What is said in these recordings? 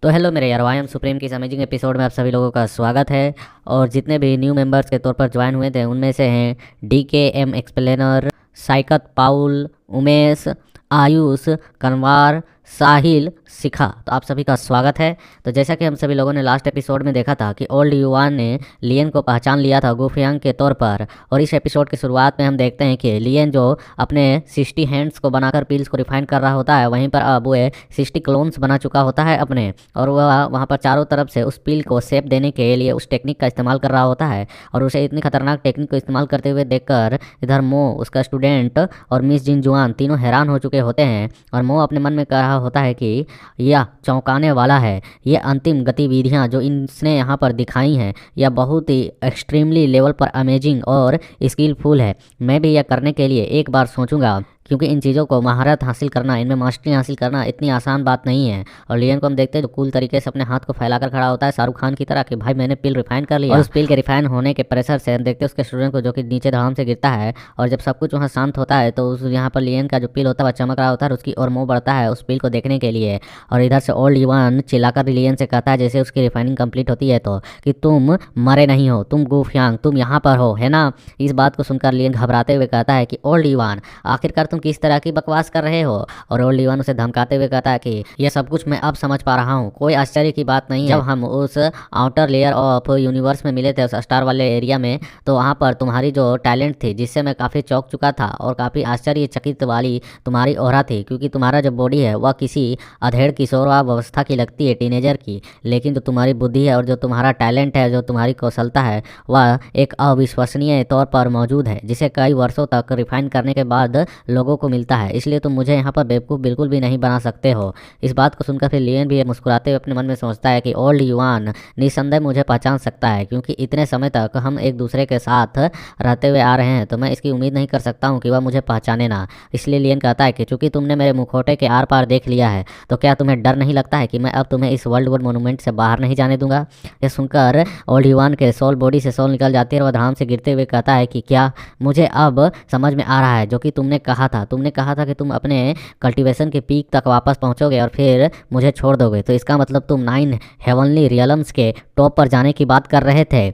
तो हेलो मेरे यार, आई एम सुप्रीम की इस अमेजिंग एपिसोड में आप सभी लोगों का स्वागत है। और जितने भी न्यू मेंबर्स के तौर पर ज्वाइन हुए थे उनमें से हैं DKM एक्सप्लेनर, साइकत पाउल, उमेश, आयुष, कनवार, साहिल, शिखा। तो आप सभी का स्वागत है। तो जैसा कि हम सभी लोगों ने लास्ट एपिसोड में देखा था कि ओल्ड युवान ने लियन को पहचान लिया था गुफयांग के तौर पर। और इस एपिसोड की शुरुआत में हम देखते हैं कि लियन जो अपने 60 हैंड्स को बनाकर पिल्स को रिफाइन कर रहा होता है, वहीं पर अब वह 60 क्लोन्स बना चुका होता है अपने। और वह वहाँ पर चारों तरफ से उस पिल को शेप देने के लिए उस टेक्निक का इस्तेमाल कर रहा होता है। और उसे इतनी खतरनाक टेक्निक को इस्तेमाल करते हुए देखकर इधर मो, उसका स्टूडेंट और मिस जिनजुआन तीनों हैरान हो चुके होते हैं। और मो अपने मन में कह रहा होता है कि यह चौंकाने वाला है। ये अंतिम गतिविधियां जो इसने यहाँ पर दिखाई हैं यह बहुत ही एक्सट्रीमली लेवल पर अमेजिंग और स्किलफुल है। मैं भी यह करने के लिए एक बार सोचूंगा, क्योंकि इन चीज़ों को महारत हासिल करना, इनमें मास्टरी हासिल करना इतनी आसान बात नहीं है। और लियन को हम देखते हैं जो कूल तरीके से अपने हाथ को फैलाकर खड़ा होता है शाहरुख खान की तरह कि भाई मैंने पिल रिफाइन कर लिया। और उस पिल के रिफाइन होने के प्रेशर से हम देखते हैं उसके स्टूडेंट को जो कि नीचे धड़ाम से गिरता है। और जब सब कुछ वहाँ शांत होता है तो उस यहाँ पर लियन का जो पिल होता है वह चमक रहा होता है और उसकी और मुँह बढ़ता है उस पिल को देखने के लिए। और इधर से ओल्ड युवान चिल्लाकर लियन से कहता है जैसे उसकी रिफाइनिंग कंप्लीट होती है तो कि तुम मरे नहीं हो, तुम गुफयांग, तुम यहाँ पर हो, है ना। इस बात को सुनकर लियन घबराते हुए कहता है कि ओल्ड युवान, आखिरकार तुम किस तरह की बकवास कर रहे हो। और ओल्ड युवान उसे धमकाते हुए कहता है कि यह सब कुछ मैं अब समझ पा रहा हूँ, कोई आश्चर्य की बात नहीं है। जब हम उस आउटर लेयर ऑफ यूनिवर्स में मिले थे उस स्टार वाले एरिया में, तो वहाँ पर तुम्हारी जो टैलेंट थी जिससे मैं काफ़ी चौंक चुका था और काफ़ी आश्चर्यचकित वाली तुम्हारी ऑरा थी, क्योंकि तुम्हारा जो बॉडी है वह किसी अधेड़ किशोरावस्था की लगती है, टीनेजर की। लेकिन जो तुम्हारी बुद्धि है और जो तुम्हारा टैलेंट है, जो तुम्हारी कौशलता है, वह एक अविश्वसनीय तौर पर मौजूद है, जिसे कई वर्षों तक रिफाइन करने के बाद लोगों को मिलता है। इसलिए तुम मुझे यहाँ पर बेवकूफ़ बिल्कुल भी नहीं बना सकते हो। इस बात को सुनकर फिर लियन भी मुस्कुराते हुए अपने मन में सोचता है कि ओल्ड युवान निस्संदेह मुझे पहचान सकता है, क्योंकि इतने समय तक हम एक दूसरे के साथ रहते हुए आ रहे हैं, तो मैं इसकी उम्मीद नहीं कर सकता हूँ कि वह मुझे पहचाने ना। इसलिए लियन कहता है कि चूंकि तुमने मेरे मुखौटे के आर पार देख लिया है, तो क्या तुम्हें डर नहीं लगता है कि मैं अब तुम्हें इस वर्ल्ड वॉर मोन्यूमेंट से बाहर नहीं जाने दूंगा। यह सुनकर ओल्ड युवान के सोल बॉडी से सोल निकल जाती है और वह धड़ाम से गिरते हुए कहता है कि क्या मुझे अब समझ में आ रहा है जो कि तुमने कहा था कि तुम अपने कल्टीवेशन के पीक तक वापस पहुंचोगे और फिर मुझे छोड़ दोगे। तो इसका मतलब तुम 9 हेवनली रियलम्स के टॉप पर जाने की बात कर रहे थे।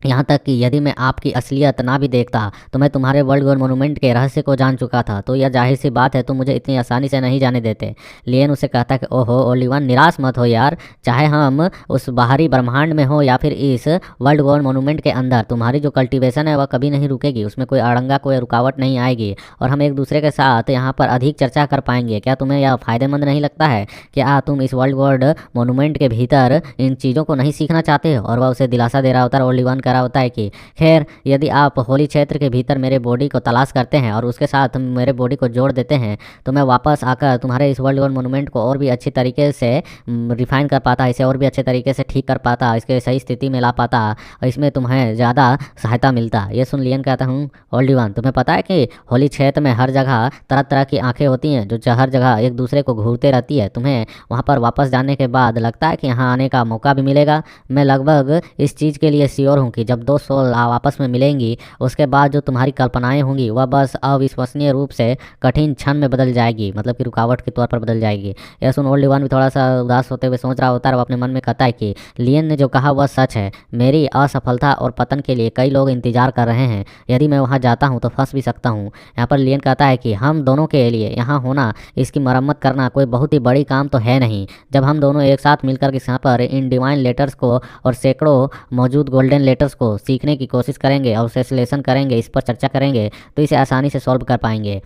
यहाँ तक कि यदि मैं आपकी असलियत ना भी देखता तो मैं तुम्हारे वर्ल्ड वॉर मोन्यूमेंट के रहस्य को जान चुका था। तो यह जाहिर सी बात है तुम मुझे इतनी आसानी से नहीं जाने देते। लियन उसे कहता है कि ओहो ओलिवन, निराश मत हो यार। चाहे हम उस बाहरी ब्रह्मांड में हो या फिर इस वर्ल्ड वॉर मोन्यूमेंट के अंदर, तुम्हारी जो कल्टीवेशन है वह कभी नहीं रुकेगी, उसमें कोई अड़ंगा, कोई रुकावट नहीं आएगी और हम एक दूसरे के साथ यहाँ पर अधिक चर्चा कर पाएंगे। क्या तुम्हें यह फ़ायदेमंद नहीं लगता है? क्या तुम इस वर्ल्ड वॉर मोन्यूमेंट के भीतर इन चीज़ों को नहीं सीखना चाहते हो? और वह उसे दिलासा दे रहा होता है। ओलिवन कह रहा होता है कि खैर, यदि आप होली क्षेत्र के भीतर मेरे बॉडी को तलाश करते हैं और उसके साथ मेरे बॉडी को जोड़ देते हैं, तो मैं वापस आकर तुम्हारे इस वर्ल्ड वॉर मोन्यूमेंट को और भी अच्छी तरीके से रिफाइन कर पाता, इसे और भी अच्छे तरीके से ठीक कर पाता, इसके सही स्थिति में ला पाता और इसमें तुम्हें ज़्यादा सहायता मिलता। ये सुन लियन कहता हूँ ओल्ड वन, तुम्हें पता है कि होली क्षेत्र में हर जगह तरह तरह की आंखें होती हैं जो हर जगह एक दूसरे को घूरते रहती है। तुम्हें वहाँ पर वापस जाने के बाद लगता है कि यहाँ आने का मौका भी मिलेगा। मैं लगभग इस चीज़ के लिए श्योर हूँ कि जब दो सोल आपस में मिलेंगी, उसके बाद जो तुम्हारी कल्पनाएं होंगी वह बस अविश्वसनीय रूप से कठिन क्षण में बदल जाएगी, मतलब कि रुकावट के तौर पर बदल जाएगी। यह सुन ओल्ड वन भी थोड़ा सा उदास होते हुए सोच रहा होता है। वो अपने मन में कहता है कि लियन ने जो कहा वह सच है। मेरी असफलता और पतन के लिए कई लोग इंतजार कर रहे हैं। यदि मैं वहाँ जाता हूँ तो फंस भी सकता हूँ। यहाँ पर लियन कहता है कि हम दोनों के लिए यहाँ होना, इसकी मरम्मत करना कोई बहुत ही बड़ी काम तो है नहीं। जब हम दोनों एक साथ मिलकर यहाँ पर इन डिवाइन लेटर्स को और सैकड़ों मौजूद गोल्डन लेटर्स को सीखने की कोशिश करेंगे और उसे विश्लेषण करेंगे, इस पर चर्चा करेंगे, तो इसे आसानी से सॉल्व कर पाएंगे।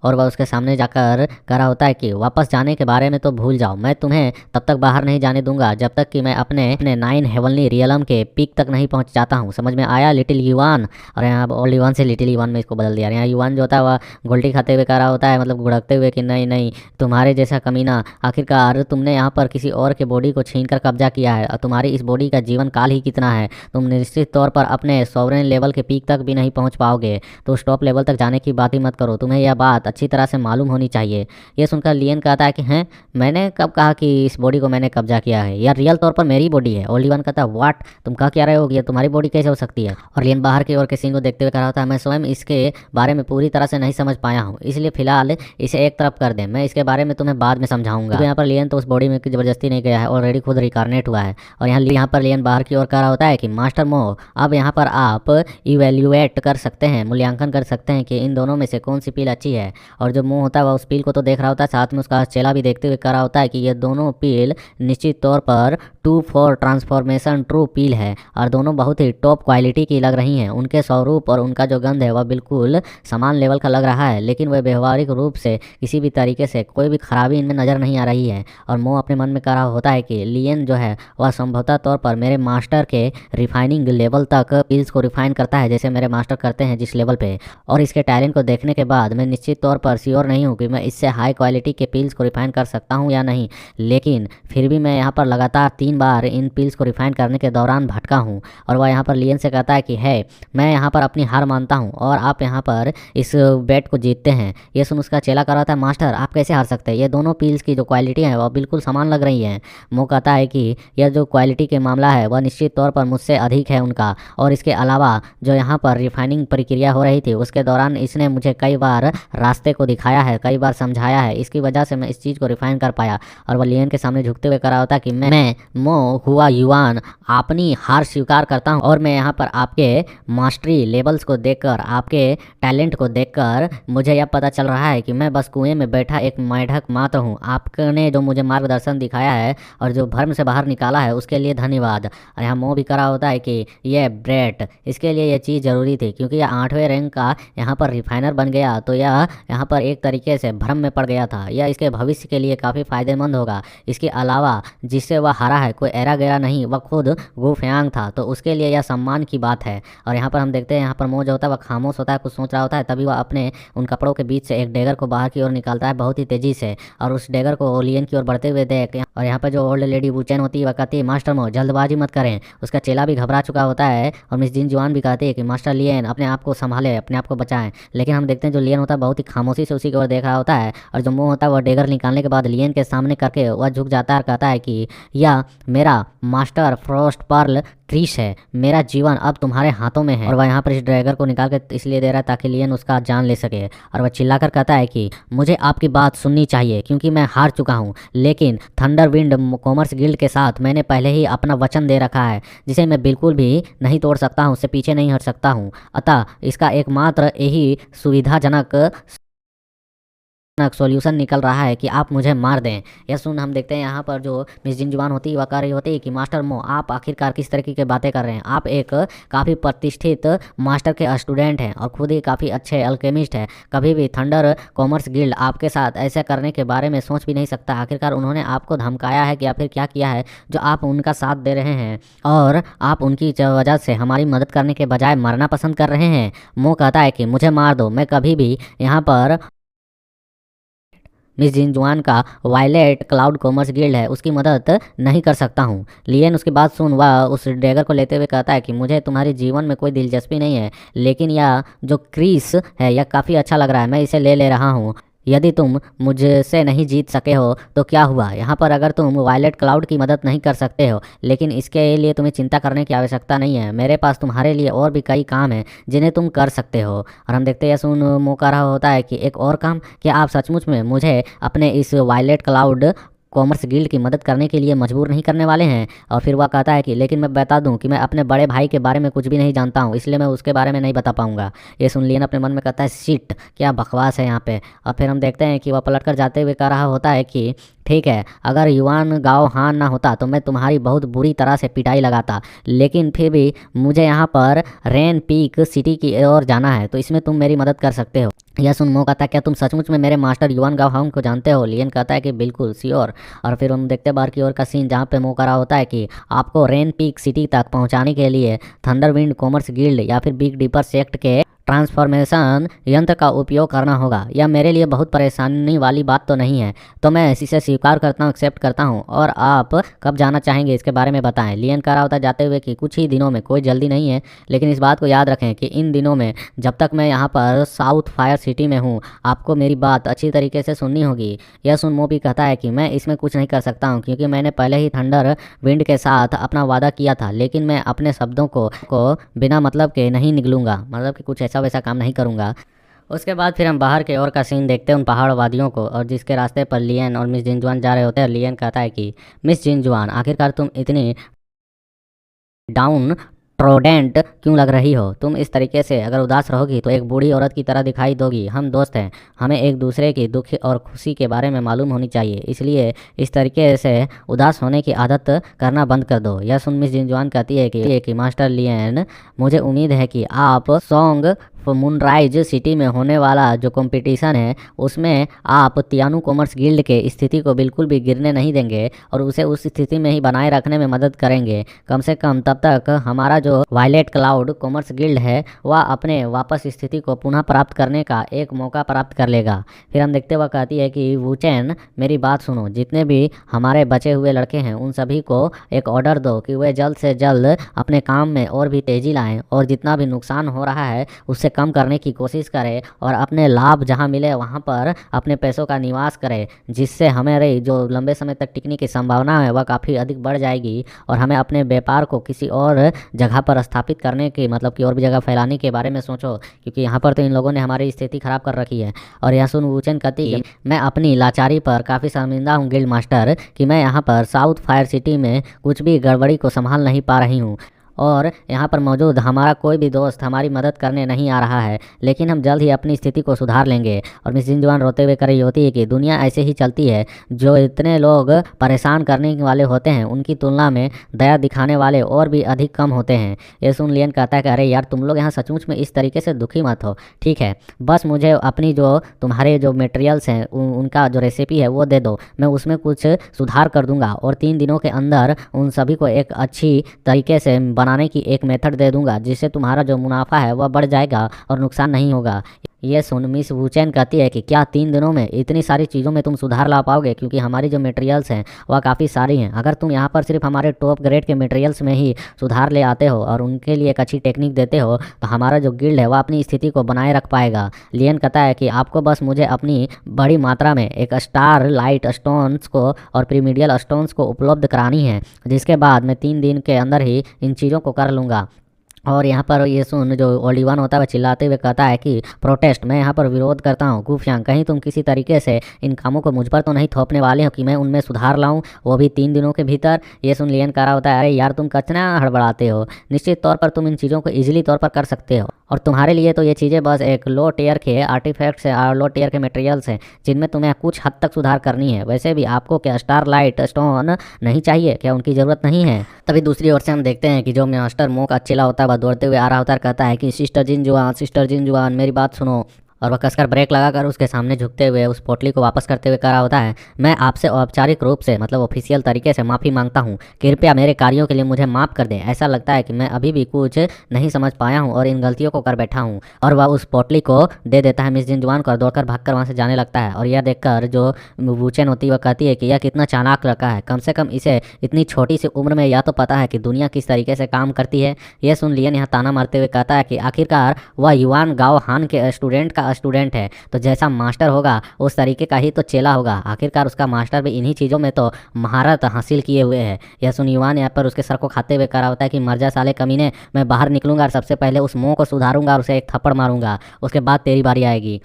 और वह उसके सामने जाकर कह रहा होता है कि वापस जाने के बारे में तो भूल जाओ, मैं तुम्हें तब तक बाहर नहीं जाने दूंगा जब तक कि मैं अपने 9 हेवनली रियलम के पीक तक नहीं पहुंच जाता हूं। समझ में आया लिटिल युवान? और यहाँ ओल्ड युवान से लिटिल युवान में इसको बदल दिया। यहाँ युवान जो होता है वह गोल्टी खाते हुए कह रहा होता है, मतलब गुड़कते हुए कि नहीं नहीं, तुम्हारे जैसा कमीना, आखिरकार तुमने यहाँ पर किसी और के बॉडी को छीन कर कब्जा किया है और तुम्हारी इस बॉडी का जीवन काल ही कितना है। तुम निश्चित तौर पर अपने सॉवरेन लेवल के पीक तक भी नहीं पहुँच पाओगे, तो उस टॉप लेवल तक जाने की बात ही मत करो। तुम्हें यह बात अच्छी तरह से मालूम होनी चाहिए। ये सुनकर लियन कहता है कि हैं, मैंने कब कहा कि इस बॉडी को मैंने कब्जा किया है, यह रियल तौर पर मेरी बॉडी है। ओल्ड वन कहता है व्हाट, तुम कह क्या रहे हो, ये तुम्हारी बॉडी कैसे हो सकती है। और लियन बाहर की ओर के सीन को देखते हुए कह रहा होता है मैं स्वयं इसके बारे में पूरी तरह से नहीं समझ पाया हूँ, इसलिए फिलहाल इसे एक तरफ कर दें, मैं इसके बारे में तुम्हें बाद में समझाऊंगा। तो यहाँ पर लियन तो उस बॉडी में जबरदस्ती नहीं गया है, ऑलरेडी खुद रिकारनेट हुआ है। और यहाँ पर लियन बाहर की ओर कह रहा होता है कि मास्टर मो, अब यहाँ पर आप इवेल्युएट कर सकते हैं, मूल्यांकन कर सकते हैं कि इन दोनों में से कौन सी पील अच्छी है। और जो मुंह होता है वह उस पील को तो देख रहा होता है, साथ में उसका चेला भी देखते हुए कह रहा होता है कि ये दोनों पील निश्चित तौर पर 2-4 ट्रांसफॉर्मेशन ट्रू पील है और दोनों बहुत ही टॉप क्वालिटी की लग रही हैं। उनके स्वरूप और उनका जो गंध है वह बिल्कुल समान लेवल का लग रहा है, लेकिन वह व्यवहारिक रूप से किसी भी तरीके से कोई भी खराबी इनमें नज़र नहीं आ रही है। और मो अपने मन में कह रहा होता है कि लियन जो है वह संभवतः तौर पर मेरे मास्टर के रिफाइनिंग लेवल तक पील्स को रिफाइन करता है, जैसे मेरे मास्टर करते हैं जिस लेवल पे। और इसके टैलेंट को देखने के बाद मैं निश्चित तौर पर श्योर नहीं हूँ कि मैं इससे हाई क्वालिटी के पील्स को रिफाइन कर सकता हूँ या नहीं, लेकिन फिर भी मैं यहाँ पर लगातार 3 बार इन पील्स को रिफाइन करने के दौरान भटका हूँ। और वह यहाँ पर लियन से कहता है कि है, मैं यहाँ पर अपनी हार मानता हूँ और आप यहाँ पर इस बेट को जीतते हैं। ये सुन उसका चेला कर रहा था मास्टर आप कैसे हार सकते हैं, ये दोनों पील्स की जो क्वालिटी है वह बिल्कुल समान लग रही है। मो कहता है कि यह जो क्वालिटी के मामला है वह निश्चित तौर पर मुझसे अधिक है उनका, और इसके अलावा जो यहाँ पर रिफाइनिंग प्रक्रिया हो रही थी उसके दौरान इसने मुझे कई बार रास्ते को दिखाया है, कई बार समझाया है, इसकी वजह से मैं इस चीज़ को रिफाइन कर पाया। और वह लियन के सामने झुकते हुए करा होता कि मैं मो हुआ युआन अपनी हार स्वीकार करता हूँ, और मैं यहाँ पर आपके मास्टरी लेवल्स को देखकर, आपके टैलेंट को देखकर मुझे यह पता चल रहा है कि मैं बस कुएं में बैठा एक मेढक मात्र हूँ। आपने जो मुझे मार्गदर्शन दिखाया है और जो भ्रम से बाहर निकाला है उसके लिए धन्यवाद। और यहाँ मो भी करा होता है कि यह ब्रेट, इसके लिए यह चीज़ ज़रूरी थी क्योंकि यह 8वें रैंक का यहाँ पर रिफाइनर बन गया तो यह यहाँ पर एक तरीके से भ्रम में पड़ गया था। यह इसके भविष्य के लिए काफ़ी फायदेमंद होगा। इसके अलावा जिससे वह हारा है कोई एरा गैरा नहीं, वह खुद गु फेंग था, तो उसके लिए यह सम्मान की बात है। और यहाँ पर हम देखते हैं यहाँ पर मो जो होता है वह खामोश होता है, कुछ सोच रहा होता है। तभी वह अपने उन कपड़ों के बीच से एक डेगर को बाहर की ओर निकालता है बहुत ही तेजी से, और उस डेगर को लियन की ओर बढ़ते हुए देख, और यहाँ पर जो ओल्ड लेडी वुचेन होती है वह कहती है मास्टर मो जल्दबाजी मत करें। उसका चेला भी घबरा चुका होता है और मिस जिन जुआन भी कहती है कि मास्टर लियन अपने आप को संभाले, अपने आप को बचाएं। लेकिन हम देखते हैं जो लियन होता है बहुत ही खामोशी से उसी की ओर देख रहा होता है, और जो मुंह होता है वह डेगर निकालने के बाद लियन के सामने करके वह झुक जाता है और कहता है कि यह मेरा मास्टर फ्रोस्ट पर्ल क्रिश है, मेरा जीवन अब तुम्हारे हाथों में है। और वह यहाँ पर इस ड्रैगर को निकाल कर इसलिए दे रहा है ताकि लियन उसका जान ले सके। और वह चिल्लाकर कहता है कि मुझे आपकी बात सुननी चाहिए क्योंकि मैं हार चुका हूँ, लेकिन थंडर विंड कॉमर्स गिल्ड के साथ मैंने पहले ही अपना वचन दे रखा है जिसे मैं बिल्कुल भी नहीं तोड़ सकता हूँ, उससे पीछे नहीं हट सकता हूँ। अतः इसका एकमात्र यही सुविधाजनक सॉल्यूशन निकल रहा है कि आप मुझे मार दें। यह सुन हम देखते हैं यहाँ पर जो मिस जिन जुआन होती है वह कह रही होती है कि मास्टर मो आप आखिरकार किस तरीके की बातें कर रहे हैं, आप एक काफ़ी प्रतिष्ठित मास्टर के स्टूडेंट हैं और खुद ही काफ़ी अच्छे अल्केमिस्ट हैं, कभी भी थंडर कॉमर्स गिल्ड आपके साथ ऐसा करने के बारे में सोच भी नहीं सकता। आखिरकार उन्होंने आपको धमकाया है कि या फिर क्या किया है जो आप उनका साथ दे रहे हैं और आप उनकी वजह से हमारी मदद करने के बजाय मरना पसंद कर रहे हैं। मो कहता है कि मुझे मार दो, मैं कभी भी यहाँ पर मिस जिन जुआन का वायलेट क्लाउड कॉमर्स गिल्ड है उसकी मदद नहीं कर सकता हूँ। लियन उसकी बात सुन वह उस डेगर को लेते हुए कहता है कि मुझे तुम्हारे जीवन में कोई दिलचस्पी नहीं है, लेकिन यह जो क्रिस है यह काफ़ी अच्छा लग रहा है, मैं इसे ले रहा हूँ। यदि तुम मुझसे नहीं जीत सके हो तो क्या हुआ, यहाँ पर अगर तुम वायलेट क्लाउड की मदद नहीं कर सकते हो, लेकिन इसके लिए तुम्हें चिंता करने की आवश्यकता नहीं है, मेरे पास तुम्हारे लिए और भी कई काम हैं जिन्हें तुम कर सकते हो। और हम देखते हैं सुन मौका रहा होता है कि एक और काम, क्या आप सचमुच में मुझे अपने इस वायलेट क्लाउड कॉमर्स गिल्ड की मदद करने के लिए मजबूर नहीं करने वाले हैं। और फिर वह कहता है कि लेकिन मैं बता दूं कि मैं अपने बड़े भाई के बारे में कुछ भी नहीं जानता हूं, इसलिए मैं उसके बारे में नहीं बता पाऊंगा। ये सुन लियन अपने मन में कहता है शिट, क्या बकवास है यहाँ पे। और फिर हम देखते हैं कि वह पलट कर जाते हुए कह रहा होता है कि ठीक है, अगर युआन गाओ हान ना होता तो मैं तुम्हारी बहुत बुरी तरह से पिटाई लगाता, लेकिन फिर भी मुझे यहाँ पर रेन पीक सिटी की ओर जाना है, तो इसमें तुम मेरी मदद कर सकते हो। यह सुन मो कहता है क्या तुम सचमुच में मेरे मास्टर युआन गाओ हान को जानते हो। लियन कहता है कि बिल्कुल श्योर। और फिर हम देखते हैं बाहर की ओर का सीन जहाँ पे मो करा होता है कि आपको रेन पीक सिटी तक पहुँचाने के लिए थंडर विंड कॉमर्स गिल्ड या फिर बिग डीपर सेक्ट के ट्रांसफॉर्मेशन यंत्र का उपयोग करना होगा। यह मेरे लिए बहुत परेशानी वाली बात तो नहीं है, तो मैं इसे स्वीकार करता हूँ, एक्सेप्ट करता हूँ। और आप कब जाना चाहेंगे इसके बारे में बताएं। लियन कह रहा होता जाते हुए कि कुछ ही दिनों में, कोई जल्दी नहीं है, लेकिन इस बात को याद रखें कि इन दिनों में जब तक मैं यहाँ पर साउथ फायर सिटी में हूँ, आपको मेरी बात अच्छी तरीके से सुननी होगी। यह सुन मोबी कहता है कि मैं इसमें कुछ नहीं कर सकता हूँ, क्योंकि मैंने पहले ही थंडर विंड के साथ अपना वादा किया था, लेकिन मैं अपने शब्दों को बिना मतलब के नहीं निकलूंगा, मतलब कि कुछ ऐसा वैसा काम नहीं करूंगा। उसके बाद फिर हम बाहर के ओर का सीन देखते हैं, उन पहाड़ वादियों को, और जिसके रास्ते पर लियन और मिस जिनजुआन जा रहे होते हैं। लियन कहता है कि मिस जिनजुआन, आखिरकार तुम इतनी डाउन ट्रोडेंट क्यों लग रही हो? तुम इस तरीके से अगर उदास रहोगी तो एक बूढ़ी औरत की तरह दिखाई दोगी। हम दोस्त हैं, हमें एक दूसरे की दुख और खुशी के बारे में मालूम होनी चाहिए, इसलिए इस तरीके से उदास होने की आदत करना बंद कर दो। यह सुन मिस जिनजुआन कहती है कि मास्टर लियन, मुझे उम्मीद है कि आप सॉन्ग मूनराइज सिटी में होने वाला जो कंपटीशन है उसमें आप तियानु कॉमर्स गिल्ड के स्थिति को बिल्कुल भी गिरने नहीं देंगे और उसे उस स्थिति में ही बनाए रखने में मदद करेंगे। कम से कम तब तक हमारा जो वायलेट क्लाउड कॉमर्स गिल्ड है वह अपने वापस स्थिति को पुनः प्राप्त करने का एक मौका प्राप्त कर लेगा। फिर हम देखते हुए कहती है कि वुचेन, मेरी बात सुनो, जितने भी हमारे बचे हुए लड़के हैं उन सभी को एक ऑर्डर दो कि वे जल्द से जल्द अपने काम में और भी तेजी लाएं और जितना भी नुकसान हो रहा है उससे कम करने की कोशिश करें और अपने लाभ जहां मिले वहां पर अपने पैसों का निवास करें, जिससे हमारे जो लंबे समय तक टिकने की संभावना है वह काफ़ी अधिक बढ़ जाएगी और हमें अपने व्यापार को किसी और जगह पर स्थापित करने की, मतलब कि और भी जगह फैलाने के बारे में सोचो, क्योंकि यहाँ पर तो इन लोगों ने हमारी स्थिति खराब कर रखी है। और यह सुन वुचेन कहती है, मैं अपनी लाचारी पर काफ़ी शर्मिंदा हूँ गिल्ड मास्टर, कि मैं यहाँ पर साउथ फायर सिटी में कुछ भी गड़बड़ी को संभाल नहीं पा रही हूँ और यहाँ पर मौजूद हमारा कोई भी दोस्त हमारी मदद करने नहीं आ रहा है, लेकिन हम जल्द ही अपनी स्थिति को सुधार लेंगे। और मिस जिनजुआन रोते हुए कह रही होती है कि दुनिया ऐसे ही चलती है, जो इतने लोग परेशान करने वाले होते हैं उनकी तुलना में दया दिखाने वाले और भी अधिक कम होते हैं। ये सुन लियन कहता है कि अरे यार, तुम लोग यहाँ सचमुच में इस तरीके से दुखी मत हो, ठीक है, बस मुझे अपनी जो तुम्हारे जो मटेरियल्स हैं उनका जो रेसिपी है वो दे दो, मैं उसमें कुछ सुधार कर दूंगा और 3 दिनों के अंदर उन सभी को एक अच्छी तरीके से बनाने की एक मेथड दे दूंगा, जिससे तुम्हारा जो मुनाफा है वह बढ़ जाएगा और नुकसान नहीं होगा। ये सुन मिस वुचेन कहती है कि क्या 3 दिनों में इतनी सारी चीज़ों में तुम सुधार ला पाओगे? क्योंकि हमारी जो मटेरियल्स हैं वह काफ़ी सारी हैं। अगर तुम यहाँ पर सिर्फ हमारे टॉप ग्रेड के मटेरियल्स में ही सुधार ले आते हो और उनके लिए एक अच्छी टेक्निक देते हो तो हमारा जो गिल्ड है वह अपनी स्थिति को बनाए रख पाएगा। लियन कहता है कि आपको बस मुझे अपनी बड़ी मात्रा में एक स्टार लाइट स्टोन्स को और प्रीमिडियल स्टोन्स को उपलब्ध करानी है, जिसके बाद मैं 3 दिन के अंदर ही इन चीज़ों को कर लूँगा। और यहाँ पर ये सुन जो ओलिवान होता है वह चिल्लाते हुए कहता है कि प्रोटेस्ट, मैं यहाँ पर विरोध करता हूँ। गुफयांग, कहीं तुम किसी तरीके से इन कामों को मुझ पर तो नहीं थोपने वाले हो कि मैं उनमें सुधार लाऊं, वो भी 3 दिनों के भीतर? ये सुन लियन कह रहा होता है, अरे यार, तुम कितना हड़बड़ाते हो, निश्चित तौर पर तुम इन चीज़ों को ईजिली तौर पर कर सकते हो और तुम्हारे लिए तो ये चीज़ें बस एक लो टियर के आर्टिफैक्ट्स हैं और लो टियर के मटेरियल्स हैं जिनमें तुम्हें कुछ हद तक सुधार करनी है। वैसे भी आपको क्या स्टार लाइट स्टोन नहीं चाहिए क्या? उनकी ज़रूरत नहीं है? तभी दूसरी ओर से हम देखते हैं कि जो मास्टर मोह का चिल्ला होता है वह दौड़ते हुए आ रहा होता है, कहता है कि सिस्टर जिनजुआन मेरी बात सुनो। और वह कसकर ब्रेक लगाकर उसके सामने झुकते हुए उस पोटली को वापस करते हुए कह रहा होता है, मैं आपसे औपचारिक रूप से, मतलब ऑफिशियल तरीके से माफ़ी मांगता हूँ, कृपया मेरे कार्यों के लिए मुझे माफ़ कर दें। ऐसा लगता है कि मैं अभी भी कुछ नहीं समझ पाया हूँ और इन गलतियों को कर बैठा हूँ। और वह उस पोटली को दे देता है मिस जिनजुआन को और दौड़कर भागकर वहाँ से जाने लगता है। और यह देखकर जो वुचेन होती है वह कहती है कि यह कितना चालाक लड़का है, कम से कम इसे इतनी छोटी सी उम्र में या तो पता है कि दुनिया किस तरीके से काम करती है। यह सुन लियन यहाँ ताना मारते हुए कहता है कि आखिरकार वह युआन गाओ हान के स्टूडेंट का स्टूडेंट है, तो जैसा मास्टर होगा उस तरीके का ही तो चेला होगा। आखिरकार उसका मास्टर भी इन्हीं चीज़ों में तो महारत हासिल किए हुए है। यह सुन युवान यहाँ पर उसके सर को खाते हुए कह रहा होता है कि मर जा साले कमीने, मैं बाहर निकलूंगा और सबसे पहले उस मुंह को सुधारूंगा और उसे एक थप्पड़ मारूंगा, उसके बाद तेरी बारी आएगी।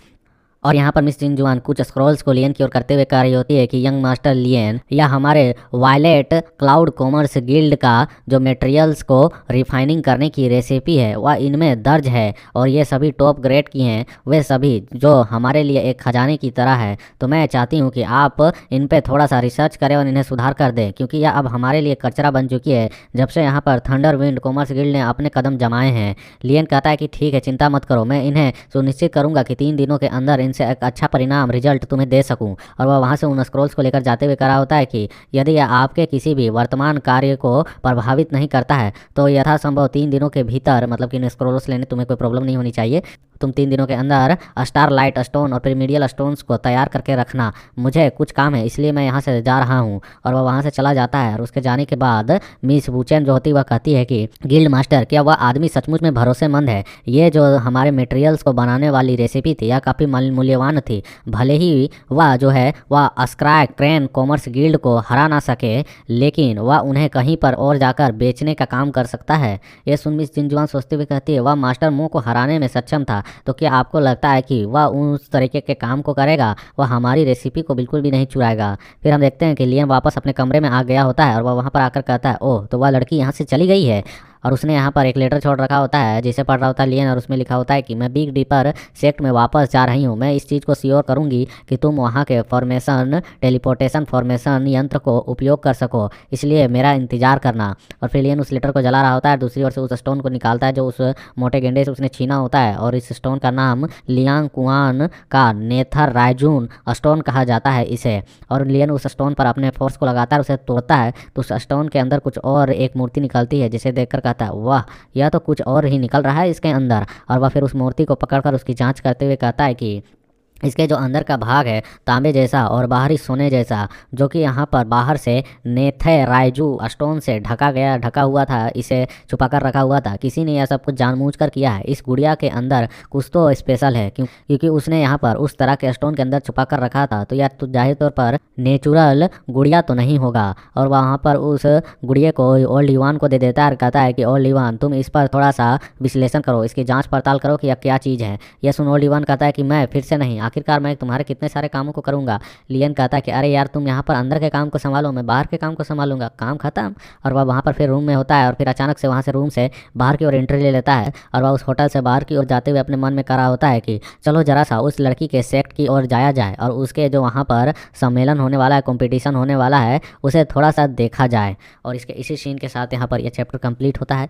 और यहाँ पर मिस जिनजुआन कुछ स्क्रॉल्स को लियन की ओर करते हुए कह रही होती है कि यंग मास्टर लियन, या हमारे वायलेट क्लाउड कॉमर्स गिल्ड का जो मटेरियल्स को रिफाइनिंग करने की रेसिपी है वह इनमें दर्ज है और ये सभी टॉप ग्रेड की हैं, वे सभी जो हमारे लिए एक खजाने की तरह है। तो मैं चाहती हूँ कि आप इन पर थोड़ा सा रिसर्च करें और इन्हें सुधार कर दें, क्योंकि यह अब हमारे लिए कचरा बन चुकी है जब से यहाँ पर थंडर विंड कॉमर्स गिल्ड ने अपने कदम जमाए हैं। लियन कहता है कि ठीक है, चिंता मत करो, मैं इन्हें सुनिश्चित करूँगा कि 3 दिनों के अंदर से एक अच्छा परिणाम रिजल्ट तुम्हें दे सकूं। और वह वहां से उन स्क्रॉल्स को लेकर जाते हुए कह रहा होता है कि यदि यह आपके किसी भी वर्तमान कार्य को प्रभावित नहीं करता है तो यथासंभव 3 दिनों के भीतर, मतलब कि इन स्क्रॉल्स लेने तुम्हें कोई प्रॉब्लम नहीं होनी चाहिए। तुम 3 दिनों के अंदर स्टार लाइट स्टोन और पिरामिडियल स्टोन्स को तैयार करके रखना, मुझे कुछ काम है इसलिए मैं यहाँ से जा रहा हूँ। और वह वहाँ से चला जाता है और उसके जाने के बाद मिस वुचेन जो होती है वह कहती है कि गिल्ड मास्टर, क्या वह आदमी सचमुच में भरोसेमंद है? ये जो हमारे मटेरियल्स को बनाने वाली रेसिपी थी यह काफ़ी मूल्यवान थी। भले ही वह जो है वह अस्क्राय क्रेन कॉमर्स गिल्ड को हरा ना सके, लेकिन वह उन्हें कहीं पर और जाकर बेचने का काम कर सकता है। ये सुन मिस जिनजुआन सोचते हुए कहती है, वह मास्टर मू को हराने में सक्षम था, तो क्या आपको लगता है कि वह उस तरीके के काम को करेगा? वह हमारी रेसिपी को बिल्कुल भी नहीं चुराएगा। फिर हम देखते हैं कि लियन वापस अपने कमरे में आ गया होता है और वह वहाँ पर आकर कहता है, ओह तो वह लड़की यहाँ से चली गई है। और उसने यहाँ पर एक लेटर छोड़ रखा होता है जिसे पढ़ रहा होता है लियन, और उसमें लिखा होता है कि मैं बिग डीपर सेक्ट में वापस जा रही हूँ। मैं इस चीज़ को श्योर करूँगी कि तुम वहाँ के फॉर्मेशन टेलीपोर्टेशन फॉर्मेशन यंत्र को उपयोग कर सको, इसलिए मेरा इंतजार करना। और फिर लियन उस लेटर को जला रहा होता है, दूसरी ओर से उस स्टोन को निकालता है जो उस मोटे गेंडे से उसने छीना होता है, और इस स्टोन का नाम लियांग कुआन का नेथर राइजून स्टोन कहा जाता है इसे। और लियन उस स्टोन पर अपने फोर्स को लगाता है, उसे तोड़ता है तो उस स्टोन के अंदर कुछ और एक मूर्ति निकलती है, जिसे देखकर कहता है, वाह यह तो कुछ और ही निकल रहा है इसके अंदर। और वह फिर उस मूर्ति को पकड़कर उसकी जांच करते हुए कहता है कि इसके जो अंदर का भाग है तांबे जैसा और बाहरी सोने जैसा, जो कि यहाँ पर बाहर से नेथेराइजू स्टोन से ढका हुआ था, इसे छुपा कर रखा हुआ था। किसी ने यह सब कुछ जानबूझकर किया है। इस गुड़िया के अंदर कुछ तो स्पेशल है, क्योंकि उसने यहाँ पर उस तरह के स्टोन के अंदर छुपा कर रखा था, तो यह तो जाहिर तौर पर नेचुरल गुड़िया तो नहीं होगा। और वहाँ पर उस गुड़िया को ओल्ड ईवान को दे देता है और कहता है कि ओल्ड ईवान तुम इस पर थोड़ा सा विश्लेषण करो, इसकी जाँच पड़ताल करो कि यह क्या चीज़ है। यह सुन ओल्ड ईवान कहता है कि मैं फिर से नहीं, आखिरकार मैं तुम्हारे कितने सारे कामों को करूंगा। लियन कहता है कि अरे यार तुम यहाँ पर अंदर के काम को संभालो, मैं बाहर के काम को संभालूंगा, काम खत्म। और वह वहाँ पर फिर रूम में होता है और फिर अचानक से वहाँ से रूम से बाहर की ओर एंट्री ले लेता है और वह उस होटल से बाहर की ओर जाते हुए अपने मन में करा होता है कि चलो जरा सा उस लड़की के सेक्ट की ओर जाया जाए और उसके जो वहाँ पर सम्मेलन होने वाला है, कॉम्पिटिशन होने वाला है, उसे थोड़ा सा देखा जाए। और इसके इसी सीन के साथ यहाँ पर यह चैप्टर कंप्लीट होता है।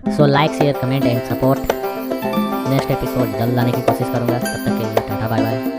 So like share comment and support. Next episode जल्द लाने की कोशिश करूँगा, तब तक के लिए टाटा बाय बाय।